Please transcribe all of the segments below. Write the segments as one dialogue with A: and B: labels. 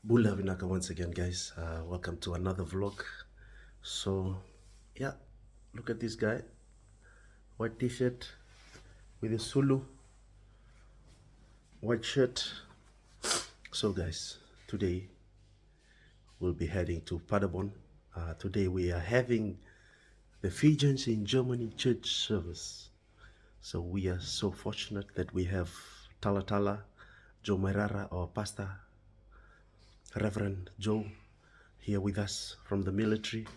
A: Bula Vinaka once again, guys. Welcome to another vlog. So, yeah, look at this guy. White t-shirt with a Sulu. White shirt. So, guys, today we'll be heading to Paderborn. Today we are having the Fijians in Germany church service. So we are so fortunate that we have Tala Joe Merara, our pastor, Reverend Joe, here with us from the military.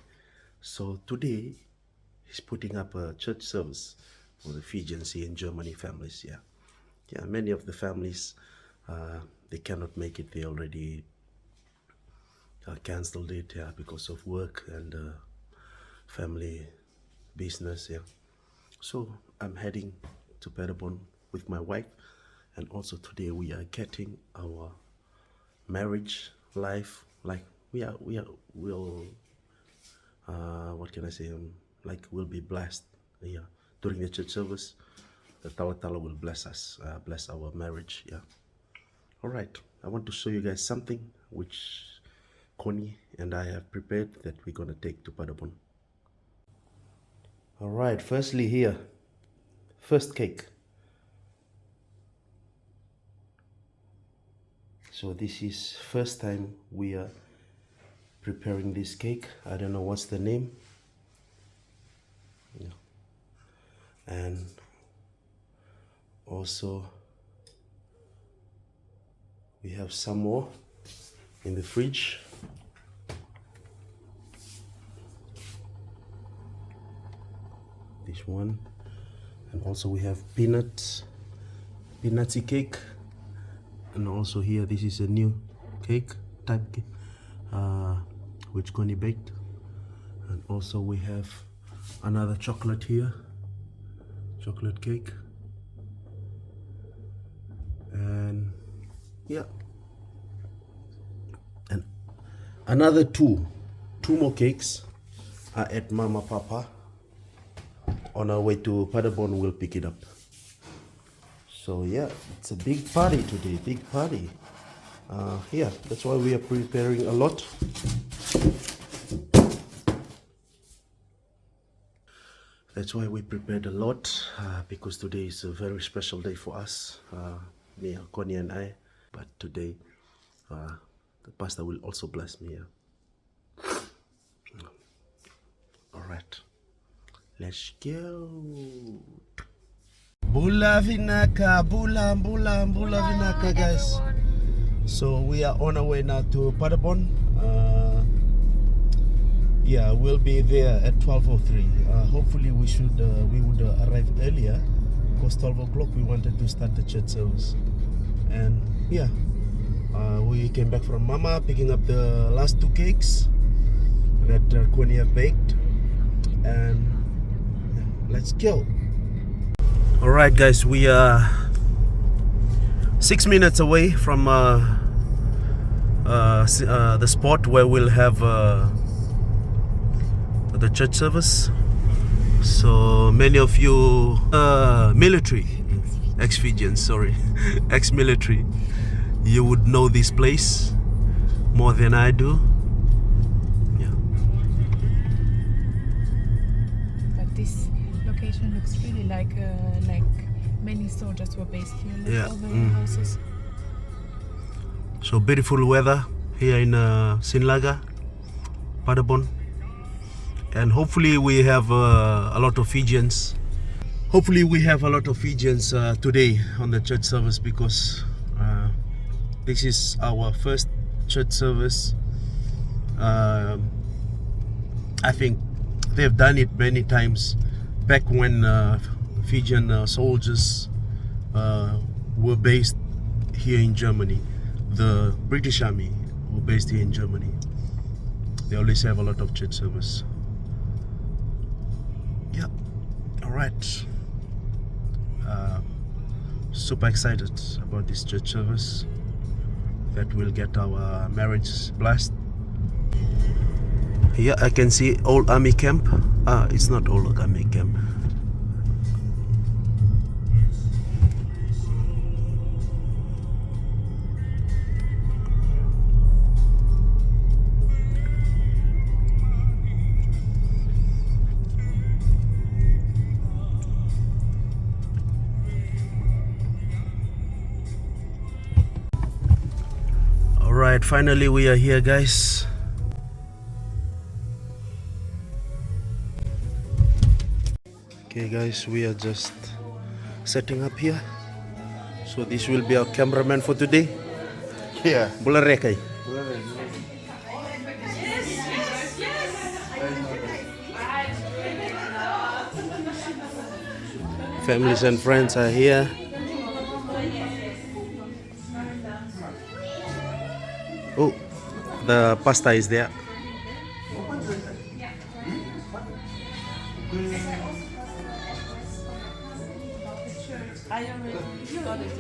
A: So today he's putting up a church service for the Fijians in Germany families. Yeah, many of the families they cannot make it. They already cancelled it, because of work and family business. So I'm heading to Paderborn with my wife, and also today we are getting our marriage life. Like we'll what can I say? Like we'll be blessed. During the church service, the Tala will bless us, bless our marriage. All right. I want to show you guys something which Connie and I have prepared that we're gonna take to Paderborn. All right. Firstly, here, first cake. So this is first time we are preparing this cake. I don't know what's the name. And also we have some more in the fridge. This one. And also we have peanutty cake. And also here, this is a new cake type cake, which Connie baked. And also we have another chocolate here, chocolate cake. And yeah, and another two more cakes are at Mama Papa. On our way to Paderborn, we'll pick it up. So yeah, it's a big party today, big party. That's why we are preparing a lot. That's why we prepared a lot, because today is a very special day for us, me, Connie and I. But today, the pastor will also bless me. All right, let's go. Bula Vinaka, Bula Vinaka, guys. So we are on our way now to Paderborn. We'll be there at 12:03. Hopefully we would arrive earlier, because 12 o'clock we wanted to start the church service. And we came back from Mama, picking up the last two cakes that Connie have baked. And let's go. All right, guys, we are 6 minutes away from the spot where we'll have the church service. So many of you ex-Fijians, ex-military, you would know this place more than I do.
B: But this location looks really like many soldiers were based here. All the houses.
A: So beautiful weather here in Sinlaga, Paderborn, and hopefully we have a lot of Fijians. Hopefully we have a lot of Fijians today on the church service, because this is our first church service. I think they've done it many times back when Fijian soldiers were based here in Germany. The British Army were based here in Germany. They always have a lot of church service. Alright. Super excited about this church service, that will get our marriage blessed. Here I can see old army camp. It's not old army camp. Alright, finally we are here, guys. Okay guys, we are just setting up here. So this will be our cameraman for today.
C: Yeah.
A: Bularekai. Families and friends are here. Oh, the pasta is there.
B: I already got it,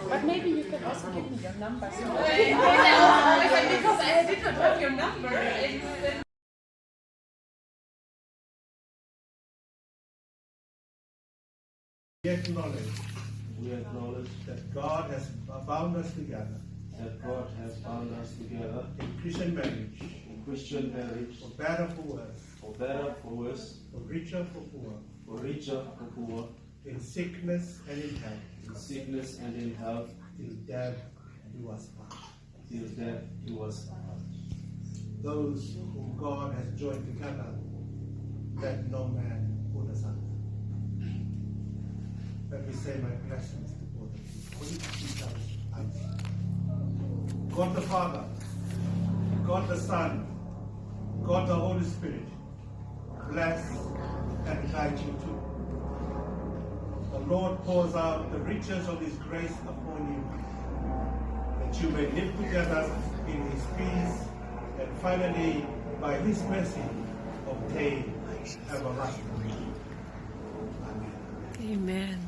B: but maybe you can also give me your number. Because I did not have your number.
C: We acknowledge that God has bound us together. In Christian marriage. For better, for worse. For richer, for poor. In sickness and in health. Till death do us part. Those whom God has joined together, let no man put asunder. Let me say my blessings to both of you. Will you please answer? God the Father, God the Son, God the Holy Spirit, bless and guide you too. The Lord pours out the riches of His grace upon you, that you may live together in His peace, and finally, by His mercy, obtain everlasting life. Amen.
B: Amen.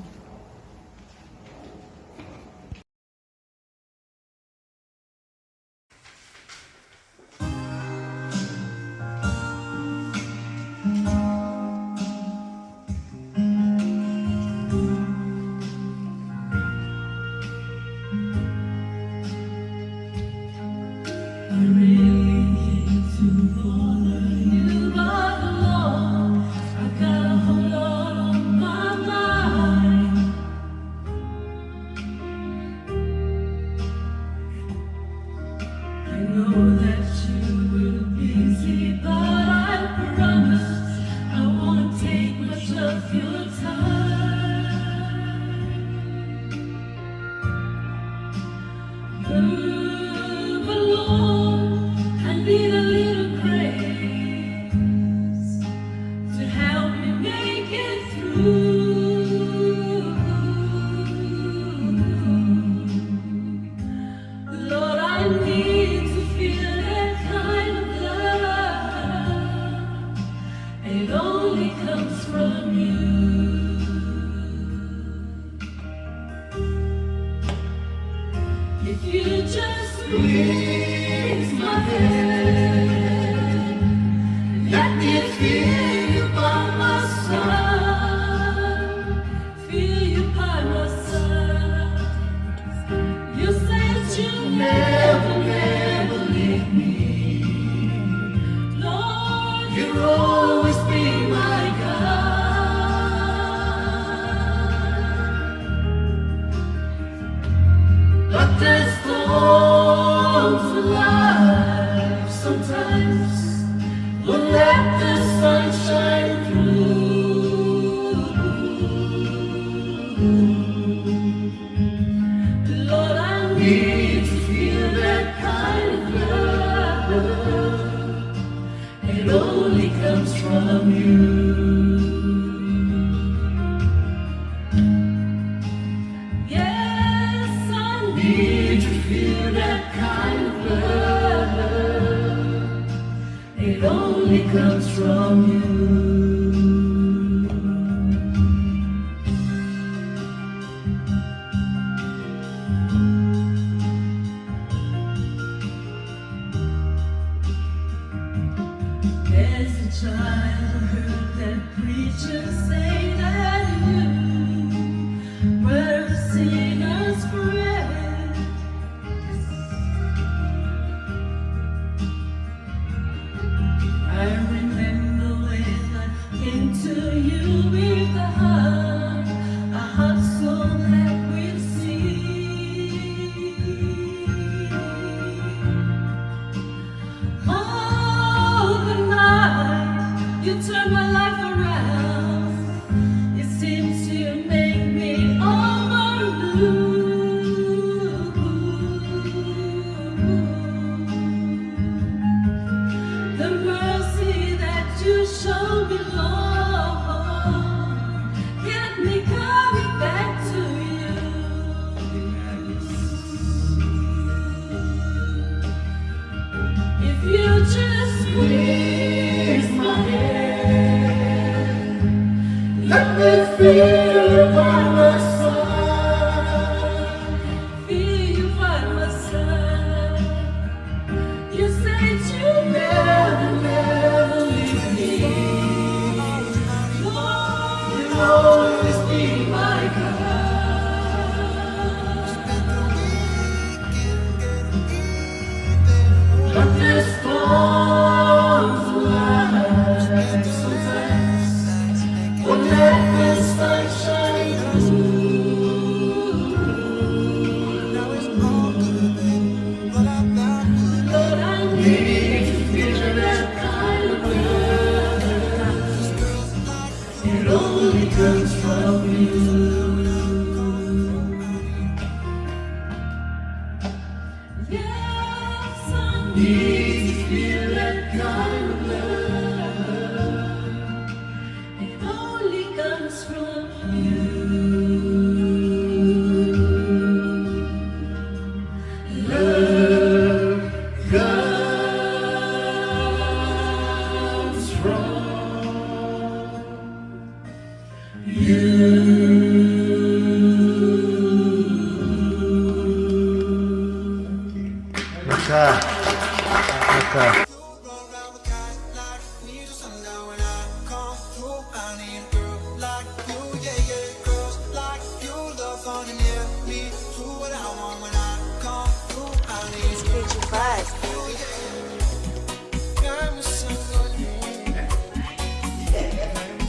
A: Naka.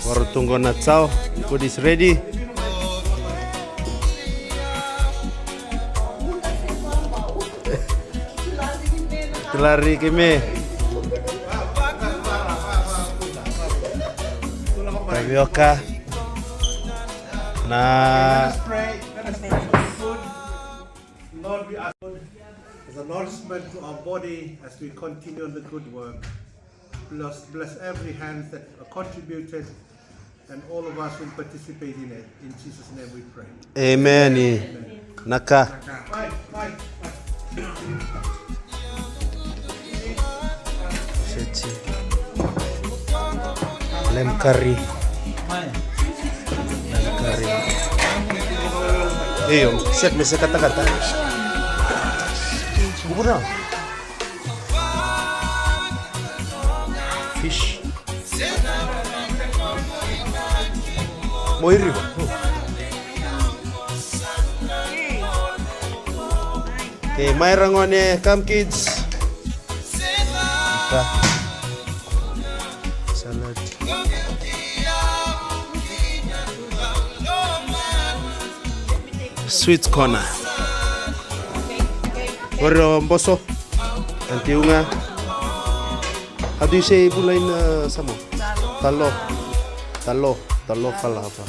A: Baru tunggu natsao. Food is ready. Lari kami. Tapioca. Na.
C: Lord, we ask as a nourishment to our body as we continue the good work. Bless every hand that contributed and all of us will participate in it. In Jesus' name we pray.
A: Amen. Naka. Lem curry. Iyo, set mesa kata-kata. Bubur na. Fish. Moiri ba? Okay, may rangon come kids. Ika. Salad. Sweet corner. Or boso. Antiunga. How do you say bulay na samo? Talo. Talo falafel.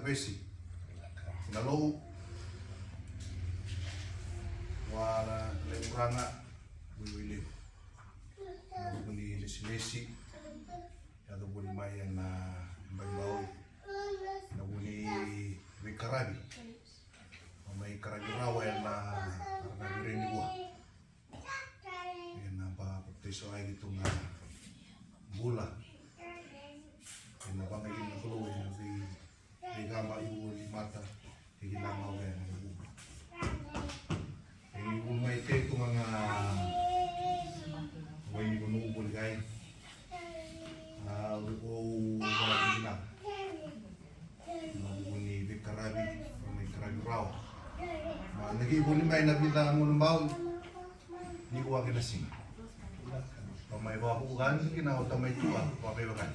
D: Besi, lalu wala lemuranga wiwili, nabuni lesi ya nabuni mayan na baybao, nabuni wikarabi, may karabi rawa na nabirin buah, na pa pagtiso ay dito nga bula, na pangagin na kulo na gama ibu mata hilang mau yang ibu mai te tu mga wai Nag-iibuli may nabita ang ulumbaw. Ni kuha kinasing. Pamay bahugan, kinaw tamay tua, papayakan.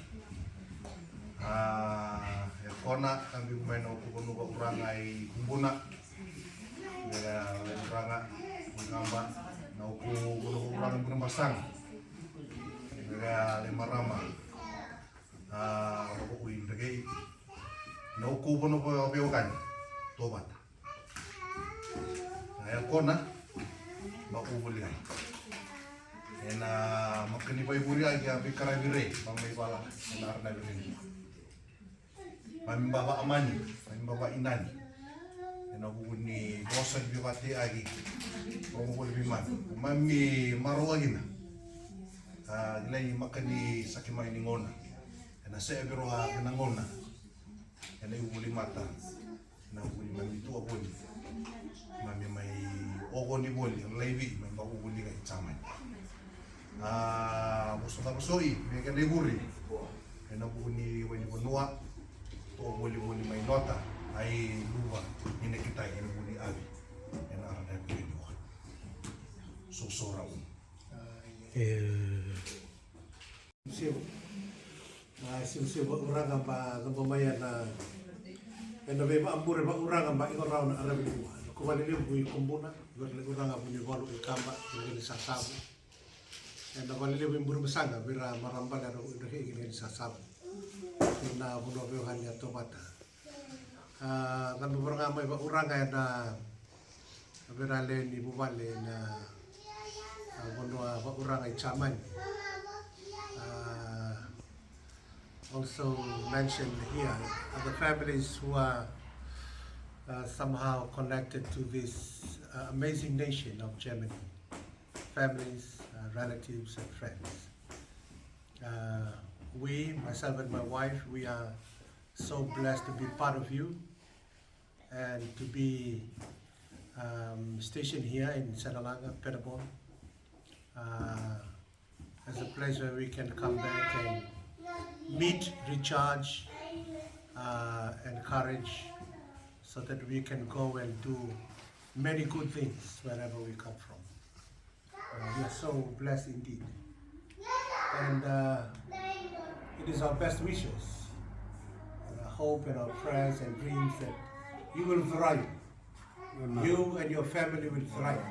D: Kona, kami kumain na kukuno ka urang ay kumbuna. Kaya urang nga, ngamba, na kukuno ka urang ang pinambasang. Kaya limarama. Makukuin tagay. Na kukuno ka papayakan. Tobat. Kaya kona, makubuli ay. And magkanipay-buri ay kaya karabire, pamay pala, na rin. Pamimbaba amani, pamimbaba inani. And ako ni Bosan Bivati ay pamukul biman. Mami maruagin na. Gilay makani sakimay ni ngona. And nasa ebiro ha kanangona. And ay uli mata. Na uli mami tuwa boli. Mami may oko ni boli, ang laibi, may bakubuli kay tsamay. Gusto na kusoi, may kaniburi. Kaya nabuo ni Wani Bonua, to boli-boli may nota, ay luwa, hinakita yung nabuo ni Abi. Yan ang aral na pinagawa. Susura ko.
E: Siw orang apa pemayan na nabe ba ambure ba orang ba iko raw na arabi ko ko balili bu kumbuna berle orang apa ni walu ikamba ni sasabu na balili bu mburu masanga bira maramba na ro ni ni sasabu na buno be hanya tomata kan beberapa mai ba orang na bira le ni bu bale na buno ba orang ai chaman also mentioned here the families who are somehow connected to this amazing nation of Germany, families, relatives and friends. We, myself and my wife, we are so blessed to be part of you and to be stationed here in Senalaga, Paderborn, as a place where we can come back and meet, recharge, encourage, so that we can go and do many good things wherever we come from. We are so blessed indeed. And it is our best wishes, and our hope and our prayers and dreams that you will thrive. You and your family will thrive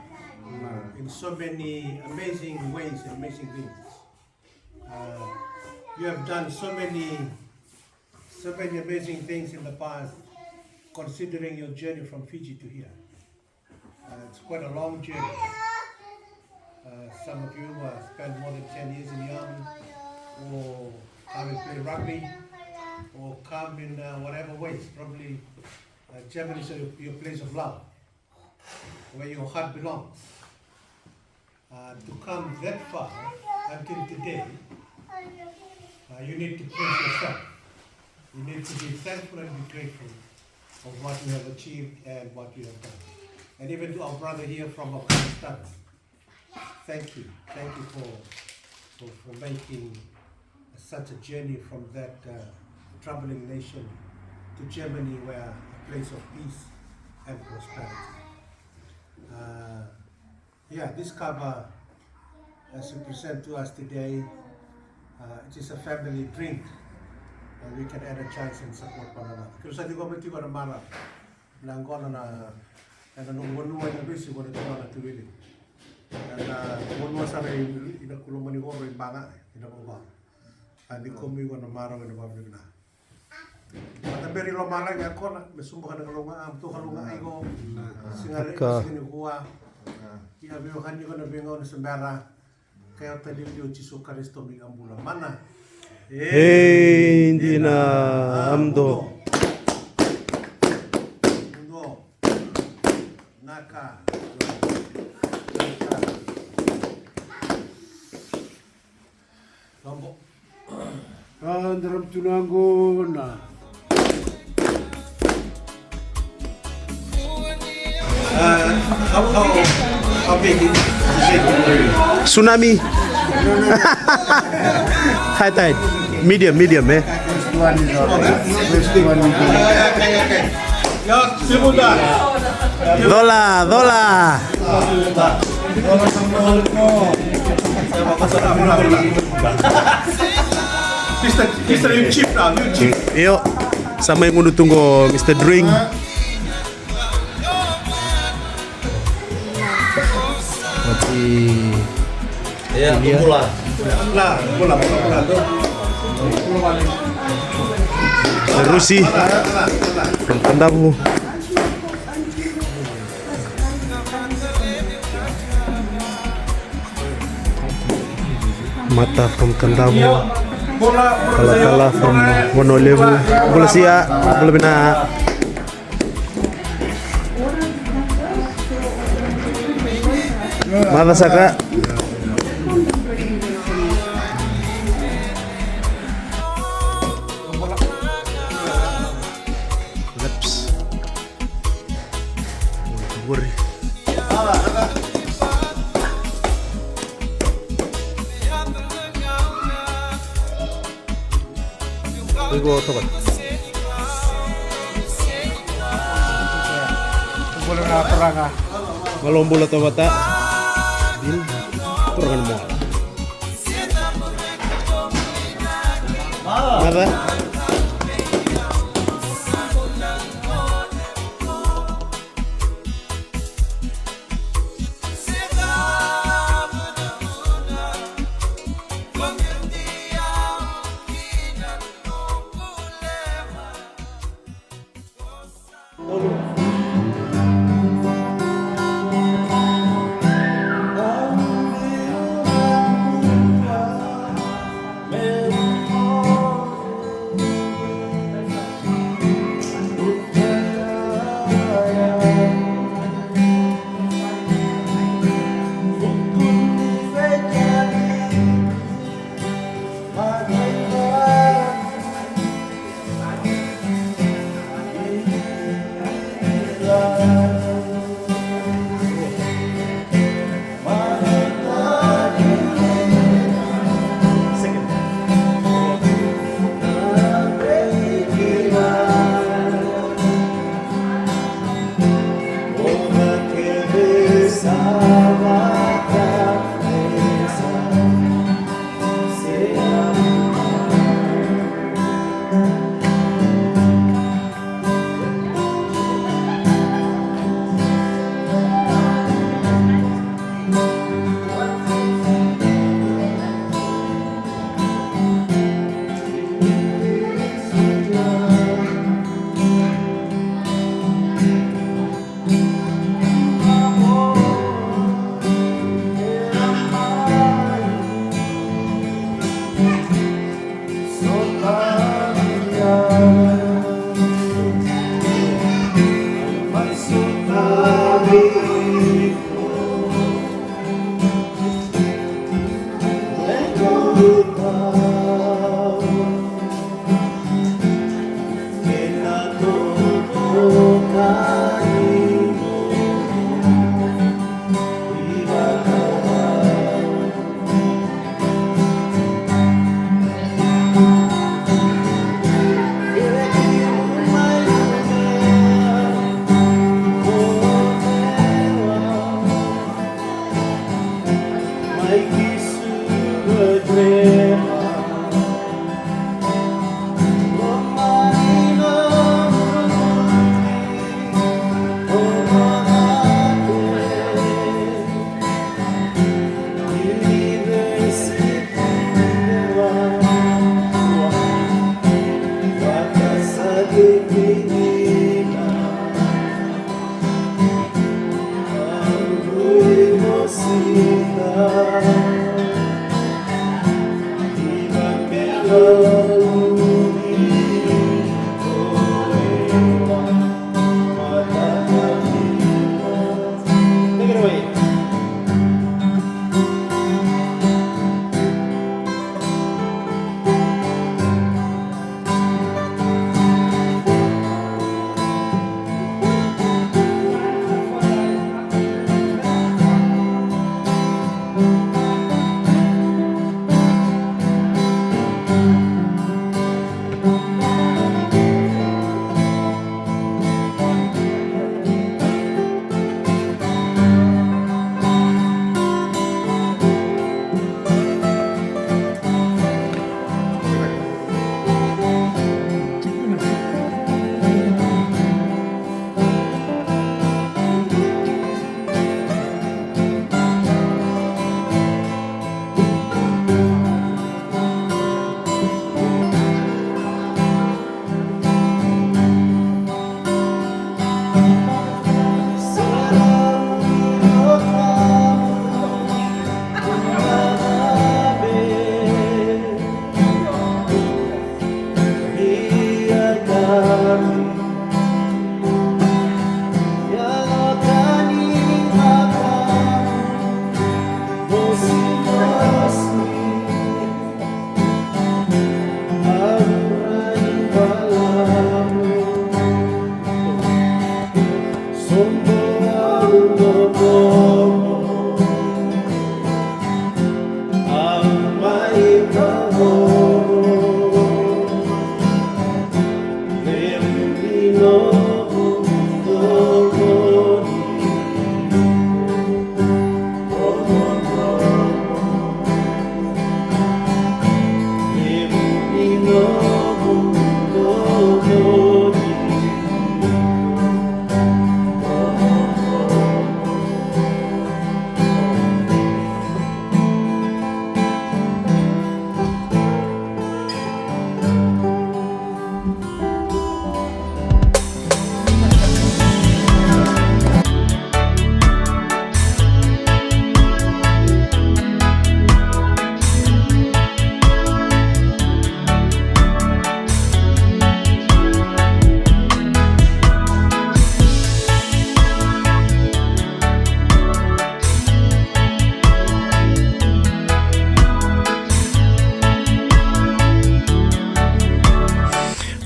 E: in so many amazing ways and amazing things. You have done so many amazing things in the past, considering your journey from Fiji to here. It's quite a long journey. Some of you spent more than 10 years in the army, or come and play rugby, or come in whatever ways. Probably Germany is your place of love, where your heart belongs. To come that far until today, you need to praise yourself. You need to be thankful and be grateful of what you have achieved and what you have done. And even to our brother here from Afghanistan, thank you. Thank you for making such a journey from that troubling nation to Germany, where a place of peace and prosperity. This cover, as you present to us today, it is a family drink, and we can energize and support one another. Because I think I'm going to mara, nangona na nung wanu ay nabisi ko na tuna na tuwili. And wanu sa rin inakulong manigoro yung banga, inakuha. Hindi ko may ko na mara ng nababig na. At ang beri lomala nga ko na mesumbukan ng lunga, to kalunga ay ko. Singari ko sinukuha. Iabiyokan niyo ko na bingaw na sambara. Kaya tadi video Yesus Kristus mingambula mana?
A: Hindi na amdo.
E: Mundo. Naka. Lombo.
F: Dalam tunanggo na.
E: How big is it?
A: Tsunami. High tide. Medium, eh?
F: First one is alright. First one we do.
C: Ya, sebentar.
A: Dola, dola.
C: Mr. You chip now, you chip.
A: Yuk, sama yang udah tunggu Mr. Drink. Roti.
G: Ya, tunggulah.
C: Lah, bola tuh.
A: Rusi. From Kandamu. Mata from Kandamu. Kala-kala from Wonolevu. Bola siya, bola bina. Mata saka. Lips. Worry. 이거 어떡하?
F: Boleh na peranga.
A: Malong bola to bata. Bil perangan mo. Mata.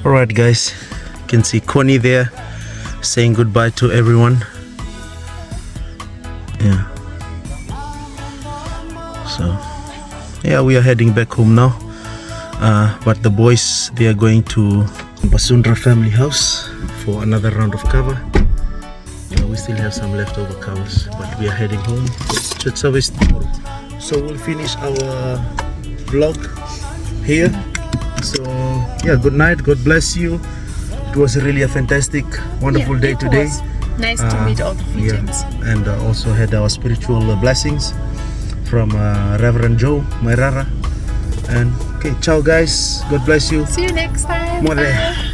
A: Alright guys, you can see Connie there saying goodbye to everyone. Yeah. So yeah, we are heading back home now. But the boys, they are going to Basundra family house for another round of cover. We still have some leftover covers, but we are heading home. Church service tomorrow. So we'll finish our vlog here. So yeah, good night, God bless you. It was really a fantastic, wonderful day today.
B: Nice to meet all the Fijians.
A: Yeah, and also had our spiritual blessings from Reverend Joe Mairara. And okay, ciao guys, God bless you.
B: See you next time.
A: More there.
B: Bye.